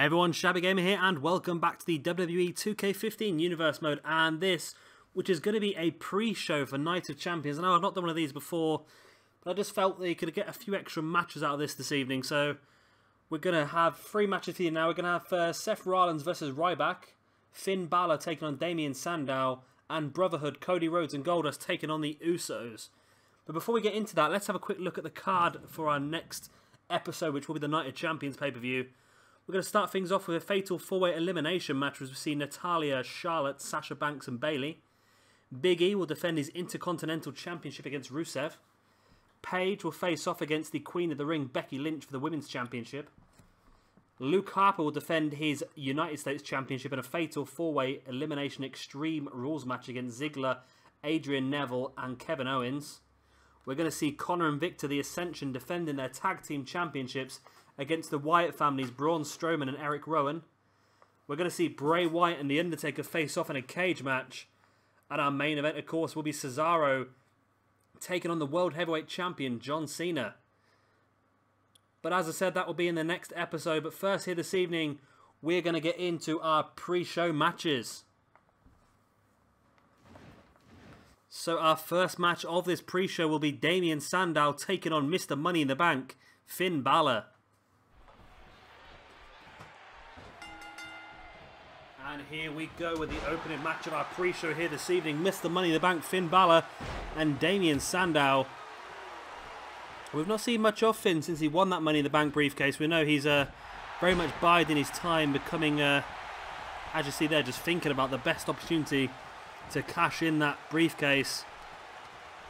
Hey everyone, Shabby Gamer here, and welcome back to the WWE 2K15 Universe Mode, and this, which is going to be a pre-show for Night of Champions. I know I've not done one of these before, but I just felt that you could get a few extra matches out of this evening, so we're going to have 3 matches here now. We're going to have Seth Rollins versus Ryback, Finn Balor taking on Damien Sandow, and Brotherhood, Cody, Rhodes and Goldust taking on the Usos. But before we get into that, let's have a quick look at the card for our next episode, which will be the Night of Champions pay-per-view. We're going to start things off with a fatal 4-way elimination match as we see Natalya, Charlotte, Sasha Banks and Bayley. Big E will defend his Intercontinental Championship against Rusev. Paige will face off against the Queen of the Ring, Becky Lynch, for the Women's Championship. Luke Harper will defend his United States Championship in a fatal 4-way elimination Extreme Rules match against Ziggler, Adrian Neville and Kevin Owens. We're going to see Connor and Victor, the Ascension, defending their Tag Team Championships against the Wyatt families, Braun Strowman and Eric Rowan. We're going to see Bray Wyatt and The Undertaker face off in a cage match. And our main event, of course, will be Cesaro taking on the World Heavyweight Champion, John Cena. But as I said, that will be in the next episode. But first, here this evening, we're going to get into our pre-show matches. So our first match of this pre-show will be Damien Sandow taking on Mr. Money in the Bank, Finn Balor. And here we go with the opening match of our pre-show here this evening. Mr. Money in the Bank, Finn Balor and Damien Sandow. We've not seen much of Finn since he won that Money in the Bank briefcase. We know he's very much biding his time, becoming, as you see there, just thinking about the best opportunity to cash in that briefcase.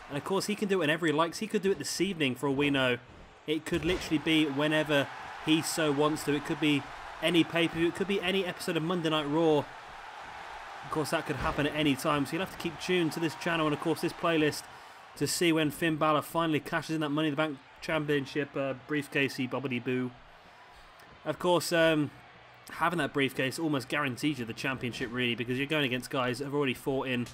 And of course he can do it whenever he likes. He could do it this evening for all we know. It could literally be whenever he so wants to. It could be any pay-per-view, it could be any episode of Monday Night Raw. Of course that could happen at any time, so you'll have to keep tuned to this channel and of course this playlist to see when Finn Balor finally cashes in that Money in the Bank Championship briefcasey bobbity boo. Of course having that briefcase almost guarantees you the championship really, because you're going against guys that have already fought in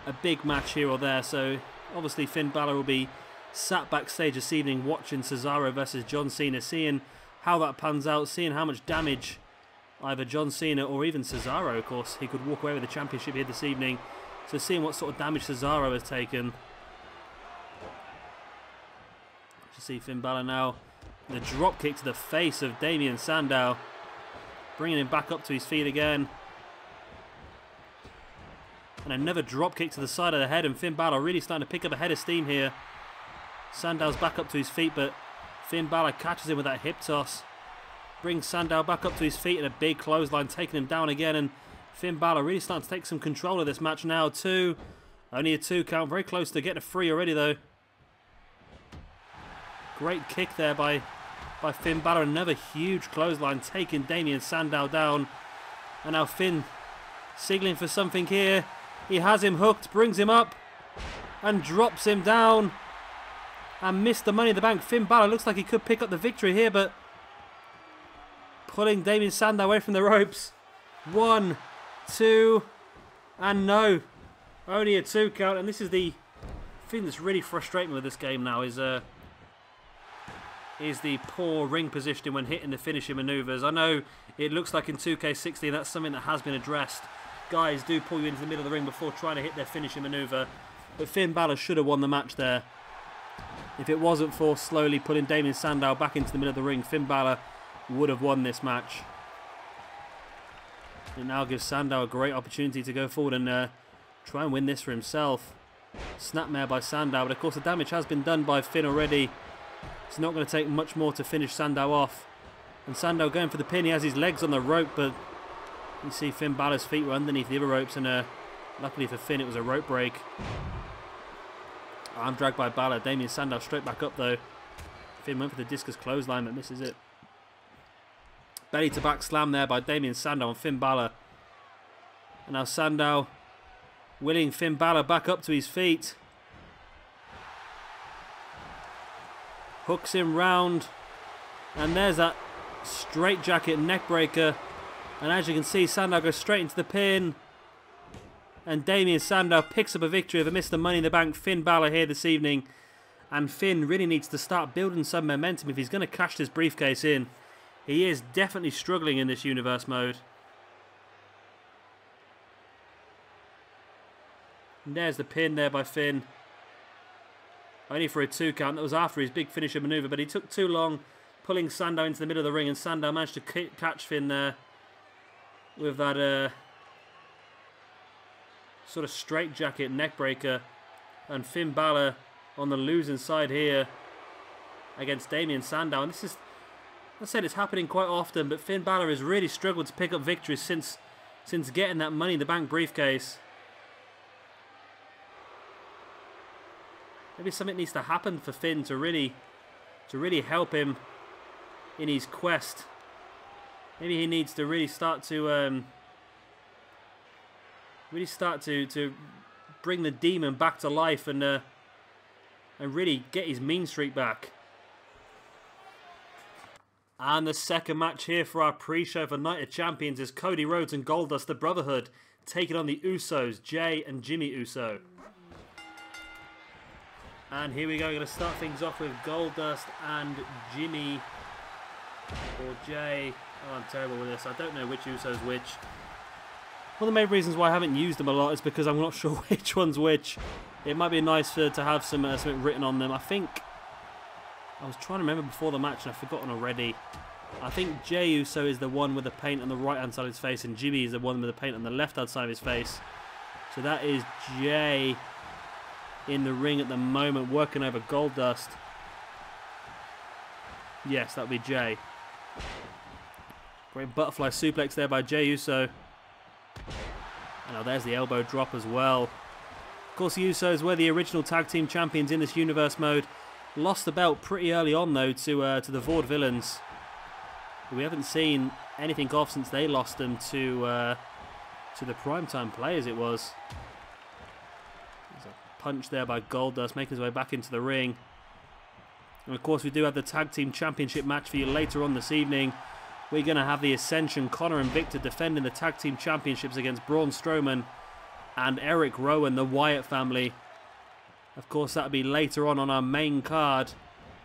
a big match here or there. So obviously Finn Balor will be sat backstage this evening watching Cesaro versus John Cena, seeing how that pans out, seeing how much damage either John Cena or even Cesaro, of course, he could walk away with the championship here this evening. So seeing what sort of damage Cesaro has taken. You see Finn Balor now, the drop kick to the face of Damien Sandow, bringing him back up to his feet again. And another drop kick to the side of the head, and Finn Balor really starting to pick up a head of steam here. Sandow's back up to his feet, but Finn Balor catches him with that hip toss. Brings Sandow back up to his feet in a big clothesline, taking him down again. And Finn Balor really starting to take some control of this match now too. Only a 2 count, very close to getting a 3 already though. Great kick there by Finn Balor. Another huge clothesline, taking Damien Sandow down. And now Finn signaling for something here. He has him hooked, brings him up and drops him down. And missed the Money in the Bank. Finn Balor looks like he could pick up the victory here, but pulling Damien Sandow away from the ropes. 1, 2, and no. Only a 2 count. And this is the thing that's really frustrating with this game now is the poor ring positioning when hitting the finishing maneuvers. I know it looks like in 2K16 that's something that has been addressed. Guys do pull you into the middle of the ring before trying to hit their finishing maneuver. But Finn Balor should have won the match there. If it wasn't for slowly putting Damien Sandow back into the middle of the ring, Finn Balor would have won this match. It now gives Sandow a great opportunity to go forward and try and win this for himself. Snapmare by Sandow, but of course the damage has been done by Finn already. It's not going to take much more to finish Sandow off. And Sandow going for the pin. He has his legs on the rope, but you see Finn Balor's feet were underneath the other ropes, and luckily for Finn it was a rope break. Arm dragged by Balor. Damien Sandow straight back up though. Finn went for the discus clothesline but misses it. Belly to back slam there by Damien Sandow on Finn Balor. And now Sandow willing Finn Balor back up to his feet. Hooks him round. And there's that straight jacket neck breaker. And as you can see, Sandow goes straight into the pin. And Damien Sandow picks up a victory over Mr. Money in the Bank, Finn Balor, here this evening. And Finn really needs to start building some momentum if he's going to cash this briefcase in. He is definitely struggling in this universe mode. And there's the pin there by Finn. Only for a 2 count. That was after his big finisher maneuver, but he took too long, pulling Sandow into the middle of the ring, and Sandow managed to catch Finn there with that sort of straitjacket neckbreaker. And Finn Balor on the losing side here against Damien Sandow. And this is, I said, it's happening quite often, but Finn Balor has really struggled to pick up victories since getting that Money in the Bank briefcase. Maybe something needs to happen for Finn to really help him in his quest. Maybe he needs to really start to bring the demon back to life and really get his mean streak back. And the second match here for our pre-show for Night of Champions is Cody Rhodes and Goldust, the Brotherhood, taking on the Usos, Jay and Jimmy Uso. And here we go, going to start things off with Goldust and Jimmy, or Jay. Oh, I'm terrible with this. I don't know which Uso's which. One of the main reasons why I haven't used them a lot is because I'm not sure which one's which. It might be nice to have something written on them. I think, I was trying to remember before the match and I've forgotten already. I think Jay Uso is the one with the paint on the right hand side of his face, and Jimmy is the one with the paint on the left hand side of his face. So that is Jay in the ring at the moment, working over Goldust. Yes, that would be Jay. Great butterfly suplex there by Jay Uso. And now there's the elbow drop as well. Of course, the Usos were the original tag team champions in this universe mode. Lost the belt pretty early on though to the Vaudevillains. We haven't seen anything off since they lost them to the Primetime Players. It was. There's a punch there by Goldust, making his way back into the ring. And of course, we do have the tag team championship match for you later on this evening. We're going to have the Ascension, Connor and Victor, defending the tag team championships against Braun Strowman and Eric Rowan, the Wyatt family. Of course, that'll be later on our main card.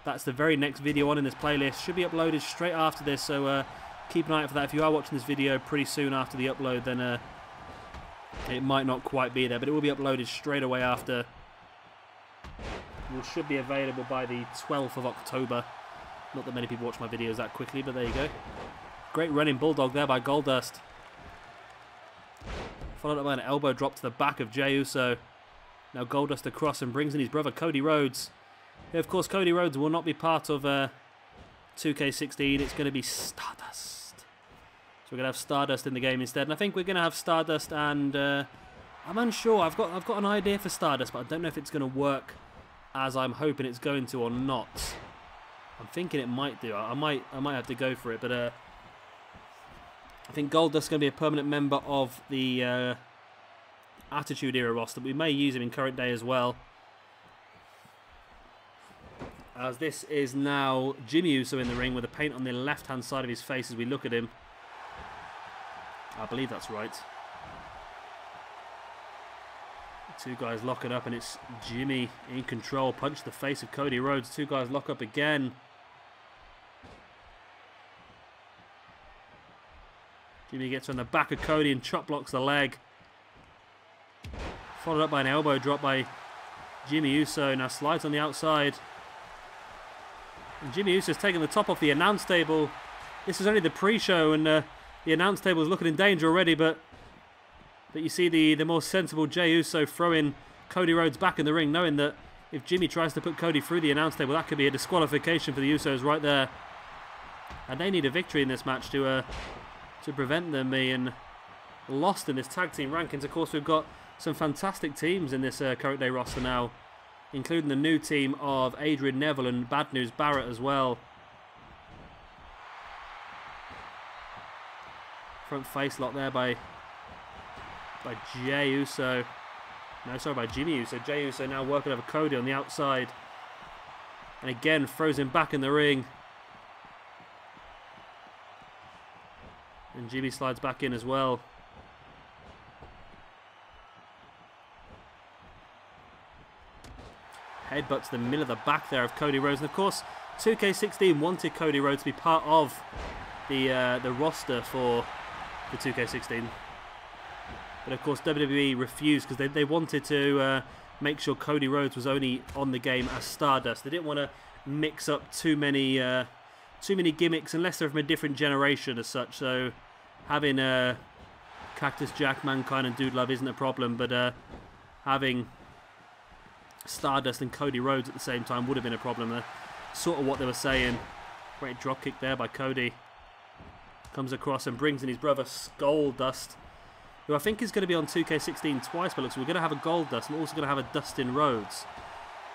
That's the very next video on in this playlist. Should be uploaded straight after this, so keep an eye out for that. If you are watching this video pretty soon after the upload, then it might not quite be there, but it will be uploaded straight away after. It should be available by the 12th of October. Not that many people watch my videos that quickly, but there you go. Great running bulldog there by Goldust. Followed up by an elbow drop to the back of Jey Uso. Now Goldust across and brings in his brother Cody Rhodes. Yeah, of course, Cody Rhodes will not be part of 2K16. It's going to be Stardust. So we're going to have Stardust in the game instead. And I think we're going to have Stardust and... I'm unsure. I've got an idea for Stardust, but I don't know if it's going to work as I'm hoping it's going to or not. I'm thinking it might do. I might have to go for it, but I think Goldust is going to be a permanent member of the Attitude Era roster. We may use him in current day as well. As this is now Jimmy Uso in the ring with the paint on the left-hand side of his face as we look at him. I believe that's right. The two guys locking up, and it's Jimmy in control. Punch the face of Cody Rhodes. Two guys lock up again. Jimmy gets on the back of Cody and chop blocks the leg. Followed up by an elbow drop by Jimmy Uso. Now slides on the outside. And Jimmy Uso's taking the top off the announce table. This is only the pre-show, and the announce table is looking in danger already, but you see the more sensible Jey Uso throwing Cody Rhodes back in the ring, knowing that if Jimmy tries to put Cody through the announce table, that could be a disqualification for the Usos right there. And they need a victory in this match to prevent them being lost in this tag team rankings. Of course, we've got some fantastic teams in this current day roster now, including the new team of Adrian Neville and Bad News Barrett as well. Front face lock there by Jey Uso. No, sorry, by Jimmy Uso. Jey Uso now working over Cody on the outside. And again, throws him back in the ring. And Jimmy slides back in as well. Headbutt to the middle of the back there of Cody Rhodes. And of course, 2K16 wanted Cody Rhodes to be part of the roster for the 2K16. But of course WWE refused because they wanted to make sure Cody Rhodes was only on the game as Stardust. They didn't want to mix up too many gimmicks unless they're from a different generation as such. So having Cactus Jack, Mankind and Dude Love isn't a problem, but having Stardust and Cody Rhodes at the same time would have been a problem. Sort of what they were saying. Great dropkick there by Cody. Comes across and brings in his brother Goldust, who I think is going to be on 2K16 twice, but so we're going to have a Goldust and also going to have a Dustin Rhodes,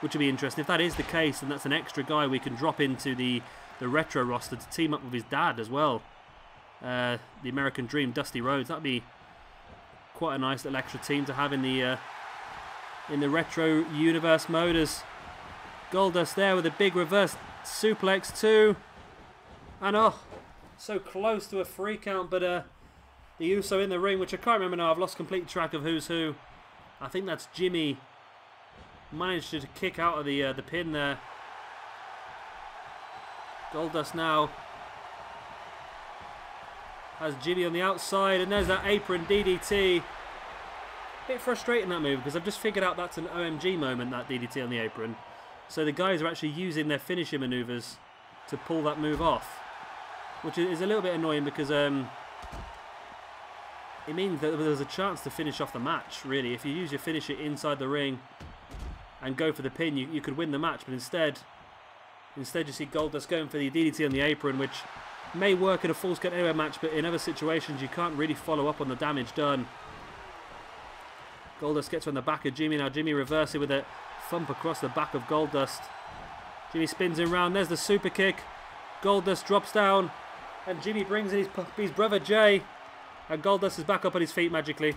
which would be interesting. If that is the case, then that's an extra guy we can drop into the Retro roster to team up with his dad as well. The American Dream, Dusty Rhodes. That'd be quite a nice little extra team to have in the Retro Universe mode. As Goldust there with a big reverse suplex too. And oh, so close to a 3 count, but the Uso in the ring, which I can't remember now. I've lost complete track of who's who. I think that's Jimmy. Managed to kick out of the pin there. Goldust now has Jimmy on the outside, and there's that apron DDT. Bit frustrating that move because I've just figured out that's an OMG moment, that DDT on the apron. So the guys are actually using their finishing maneuvers to pull that move off, which is a little bit annoying because it means that there's a chance to finish off the match, really. If you use your finisher inside the ring and go for the pin, you could win the match, but instead you see Goldust going for the DDT on the apron, which may work in a Falls Count Anywhere match, but in other situations you can't really follow up on the damage done. Goldust gets on the back of Jimmy. Now Jimmy reversing with a thump across the back of Goldust. Jimmy spins him round. There's the super kick. Goldust drops down, and Jimmy brings in his brother Jay, and Goldust is back up on his feet magically.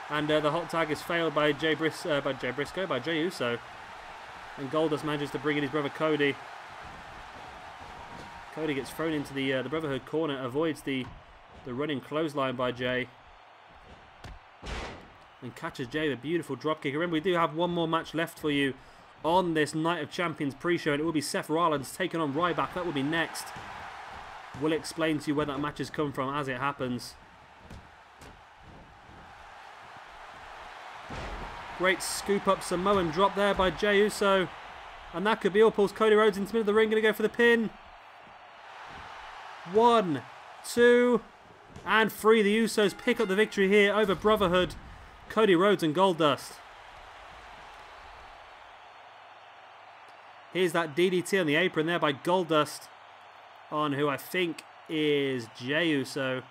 And the hot tag is failed by Jay Uso. And Goldust manages to bring in his brother Cody. Cody gets thrown into the Brotherhood corner, avoids the running clothesline by Jay, and catches Jay with a beautiful dropkick. Remember, we do have one more match left for you on this Night of Champions pre-show, and it will be Seth Rollins taking on Ryback. That will be next. We'll explain to you where that match has come from as it happens. Great scoop up Samoan drop there by Jey Uso. And that could be all. Pulls Cody Rhodes into the middle of the ring. Going to go for the pin. 1, 2, and 3. The Usos pick up the victory here over Brotherhood, Cody Rhodes and Goldust. Here's that DDT on the apron there by Goldust on who I think is Jey Uso.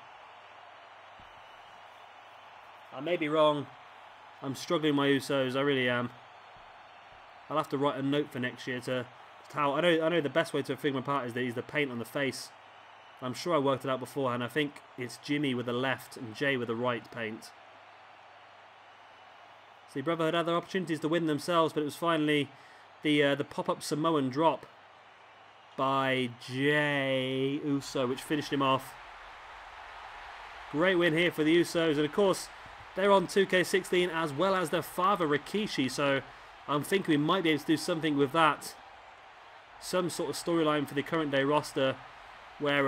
I may be wrong. I'm struggling with my Usos, I really am. I'll have to write a note for next year to how I know the best way to figure them apart is the paint on the face. I'm sure I worked it out beforehand. I think it's Jimmy with the left and Jay with the right paint. See, Brotherhood had their opportunities to win themselves, but it was finally the pop-up Samoan drop by Jey Uso, which finished him off. Great win here for the Usos, and of course they're on 2K16 as well as their father Rikishi, so I'm thinking we might be able to do something with that. Some sort of storyline for the current day roster where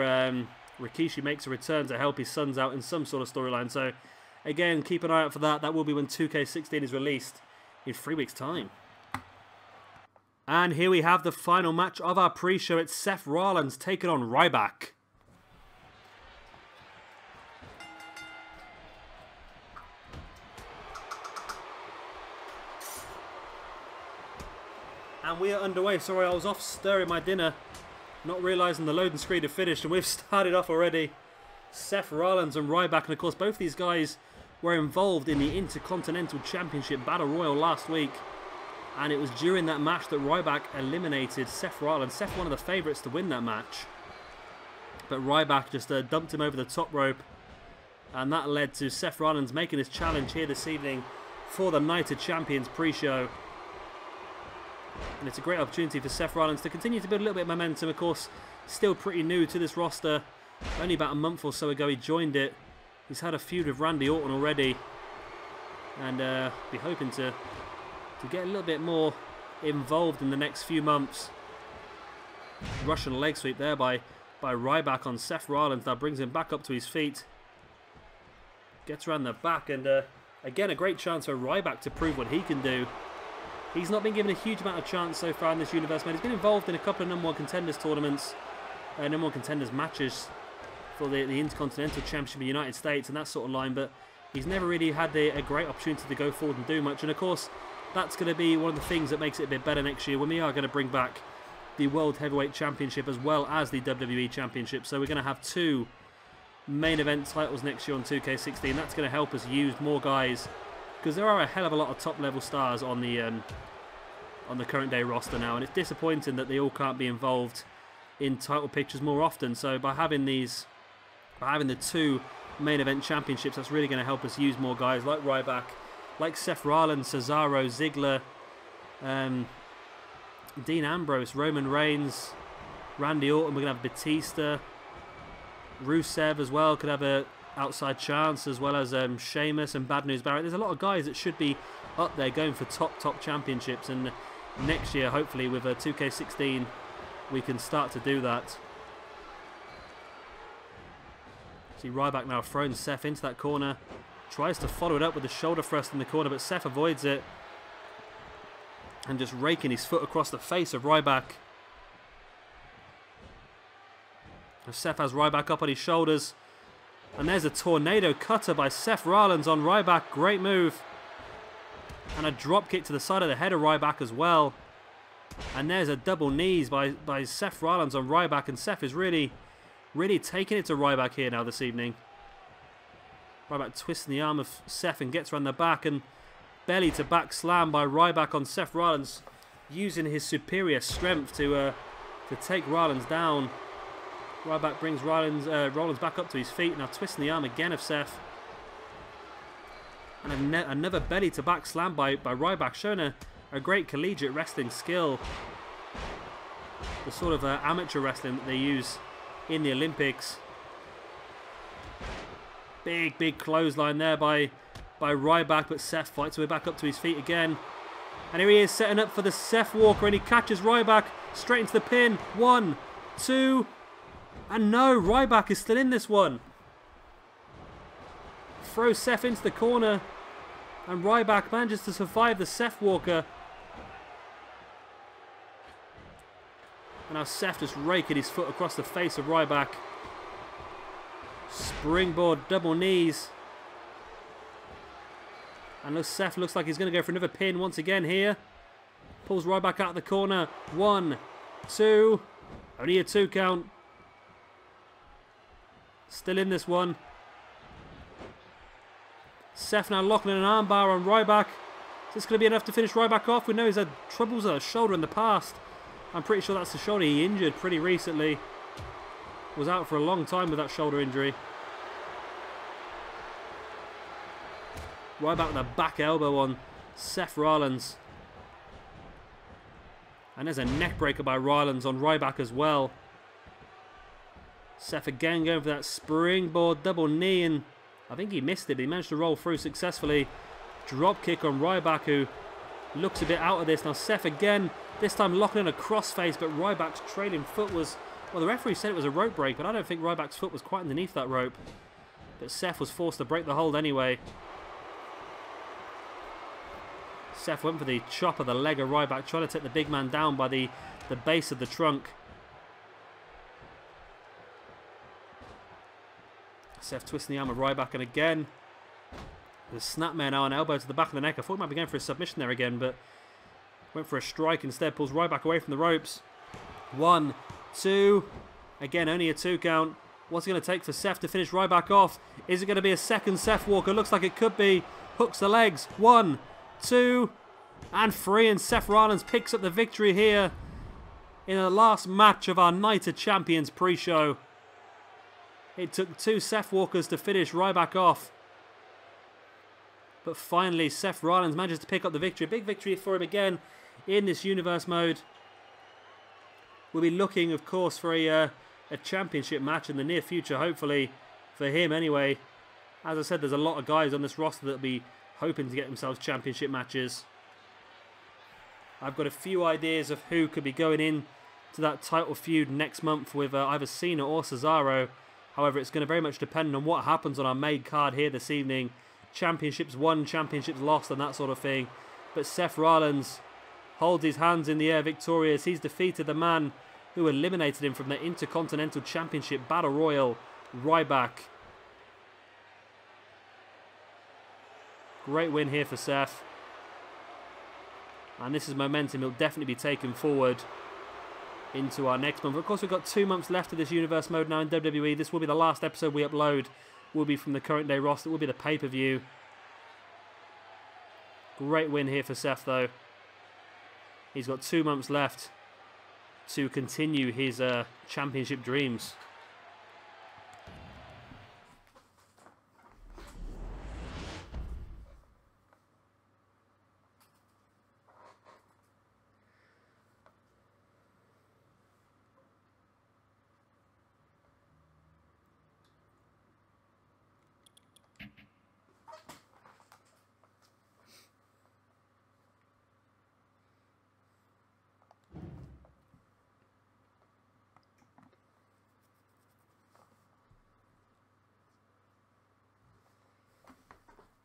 Rikishi makes a return to help his sons out in some sort of storyline. So again, keep an eye out for that. That will be when 2K16 is released in 3 weeks' time. And here we have the final match of our pre-show. It's Seth Rollins taking on Ryback. And we are underway. Sorry, I was off stirring my dinner, not realising the loading screen had finished, and we've started off already. Seth Rollins and Ryback, and of course both these guys were involved in the Intercontinental Championship Battle Royal last week, and it was during that match that Ryback eliminated Seth Rollins. Seth, one of the favourites to win that match, but Ryback just dumped him over the top rope, and that led to Seth Rollins making his challenge here this evening for the Night of Champions pre-show. And it's a great opportunity for Seth Rollins to continue to build a little bit of momentum. Of course, still pretty new to this roster. Only about a month or so ago he joined it. He's had a feud with Randy Orton already. And be hoping to get a little bit more involved in the next few months. Russian leg sweep there by by Ryback on Seth Rollins. Now brings him back up to his feet. Gets around the back, and again, a great chance for Ryback to prove what he can do. He's not been given a huge amount of chance so far in this universe, man. He's been involved in a couple of number one contenders tournaments, number one contenders matches for the Intercontinental Championship of the United States and that sort of line, but he's never really had a great opportunity to go forward and do much. And of course, that's going to be one of the things that makes it a bit better next year, when we are going to bring back the World Heavyweight Championship as well as the WWE Championship. So we're going to have 2 main event titles next year on 2K16. That's going to help us use more guys, because there are a hell of a lot of top level stars on the current day roster now, and it's disappointing that they all can't be involved in title pictures more often. So by having the 2 main event championships, that's really going to help us use more guys like Ryback, like Seth Rollins, Cesaro, Ziggler, Dean Ambrose, Roman Reigns, Randy Orton. We're going to have Batista, Rusev as well, could have a outside chance, as well as Sheamus and Bad News Barrett. There's a lot of guys that should be up there going for top championships, and next year, hopefully with 2K16, we can start to do that. See Ryback now throwing Seth into that corner, tries to follow it up with the shoulder thrust in the corner, but Seth avoids it, and just raking his foot across the face of Ryback. Seth has Ryback up on his shoulders, and there's a tornado cutter by Seth Rollins on Ryback. Great move. And a drop kick to the side of the head of Ryback as well. And there's a double knees by Seth Rollins on Ryback, and Seth is really taking it to Ryback here now this evening. Ryback twisting the arm of Seth and gets around the back, and belly to back slam by Ryback on Seth Rollins, using his superior strength to take Rollins down. Ryback brings Rollins back up to his feet, now twisting the arm again of Seth. And another belly to back slam by Ryback, showing a great collegiate wrestling skill. The sort of amateur wrestling that they use in the Olympics. Big clothesline there by Ryback, but Seth fights his way back up to his feet again. And here he is setting up for the Seth Walker, and he catches Ryback straight into the pin. 1, 2, and no, Ryback is still in this one. Throws Seth into the corner, and Ryback manages to survive the Seth Walker. And now Seth just raking his foot across the face of Ryback. Springboard double knees. And Seth looks like he's going to go for another pin once again here. Pulls Ryback out of the corner. 1, 2. Only a 2 count. Still in this one. Seth now locking in an armbar on Ryback. Is this going to be enough to finish Ryback off? We know he's had troubles with his shoulder in the past. I'm pretty sure that's the shoulder he injured pretty recently. Was out for a long time with that shoulder injury. Ryback with a back elbow on Seth Rollins. And there's a neck breaker by Rollins on Ryback as well. Seth again going for that springboard double knee, and I think he missed it, but he managed to roll through successfully. Drop kick on Ryback, who looks a bit out of this. Now Seth again, this time locking in a crossface, but Ryback's trailing foot was... Well, the referee said it was a rope break, but I don't think Ryback's foot was quite underneath that rope. But Seth was forced to break the hold anyway. Seth went for the chop of the leg of Ryback, trying to take the big man down by the base of the trunk. Seth twisting the arm of Ryback, and again, the snapmare now, an elbow to the back of the neck. I thought he might be going for a submission there again, but went for a strike instead. Pulls Ryback away from the ropes. 1, 2. Again, only a 2 count. What's it going to take for Seth to finish Ryback off? Is it going to be a second Seth Walker? Looks like it could be. Hooks the legs. 1, 2, and 3. And Seth Rollins picks up the victory here in the last match of our Night of Champions pre-show. It took 2 Seth Walkers to finish Ryback off. But finally, Seth Rollins manages to pick up the victory. A big victory for him again in this universe mode. We'll be looking, of course, for a championship match in the near future, hopefully, for him anyway. As I said, there's a lot of guys on this roster that will be hoping to get themselves championship matches. I've got a few ideas of who could be going in to that title feud next month with either Cena or Cesaro. However, it's going to very much depend on what happens on our main card here this evening. Championships won, championships lost, and that sort of thing. But Seth Rollins holds his hands in the air victorious. He's defeated the man who eliminated him from the Intercontinental Championship Battle Royal, Ryback. Great win here for Seth. And this is momentum. He'll definitely be taken forward into our next month. Of course, we've got 2 months left of this universe mode now in WWE. This will be the last episode we upload. Will be from the current day roster. It will be the pay-per-view. Great win here for Seth, though. He's got 2 months left to continue his championship dreams.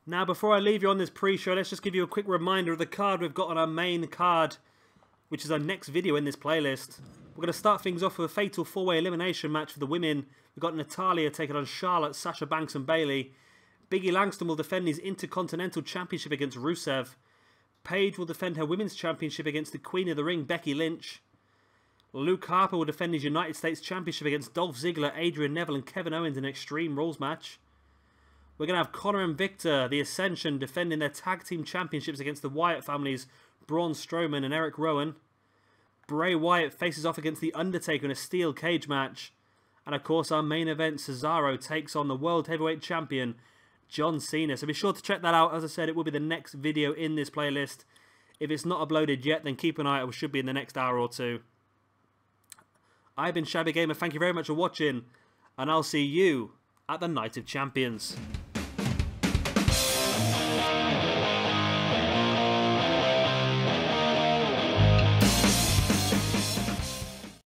Now, before I leave you on this pre-show, let's just give you a quick reminder of the card we've got on our main card, which is our next video in this playlist. We're going to start things off with a fatal 4-way elimination match for the women. We've got Natalya taking on Charlotte, Sasha Banks and Bayley. Biggie Langston will defend his Intercontinental Championship against Rusev. Paige will defend her Women's Championship against the Queen of the Ring, Becky Lynch. Luke Harper will defend his United States Championship against Dolph Ziggler, Adrian Neville and Kevin Owens in an Extreme Rules match. We're going to have Connor and Victor, the Ascension, defending their Tag Team Championships against the Wyatt families, Braun Strowman and Eric Rowan. Bray Wyatt faces off against The Undertaker in a steel cage match. And of course, our main event, Cesaro, takes on the World Heavyweight Champion, John Cena. So be sure to check that out. As I said, it will be the next video in this playlist. If it's not uploaded yet, then keep an eye out. It should be in the next hour or two. I've been Shabby Gamer. Thank you very much for watching. And I'll see you at the Night of Champions.